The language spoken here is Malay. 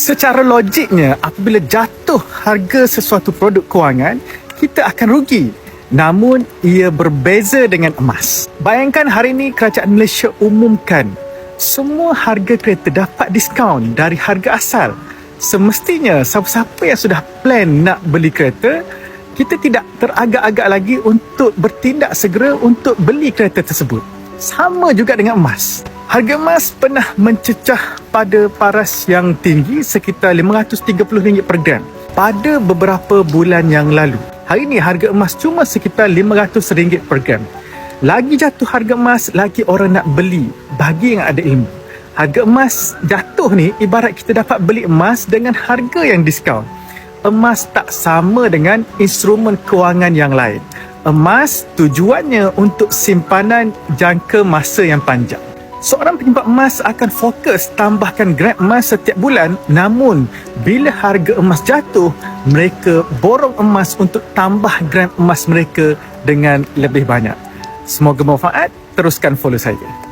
Secara logiknya, apabila jatuh harga sesuatu produk kewangan, kita akan rugi. Namun, ia berbeza dengan emas. Bayangkan hari ini kerajaan Malaysia umumkan semua harga kereta dapat diskaun dari harga asal. Semestinya, siapa-siapa yang sudah plan nak beli kereta, kita tidak teragak-agak lagi untuk bertindak segera untuk beli kereta tersebut. Sama juga dengan emas. Harga emas pernah mencecah pada paras yang tinggi sekitar RM530 per gram pada beberapa bulan yang lalu. Hari ini harga emas cuma sekitar RM500 per gram. Lagi jatuh harga emas, lagi orang nak beli bagi yang ada ilmu. Harga emas jatuh ni ibarat kita dapat beli emas dengan harga yang diskaun. Emas tak sama dengan instrumen kewangan yang lain. Emas tujuannya untuk simpanan jangka masa yang panjang. Seorang penyimpan emas akan fokus tambahkan gram emas setiap bulan, namun bila harga emas jatuh, mereka borong emas untuk tambah gram emas mereka dengan lebih banyak. Semoga bermanfaat, teruskan follow saya.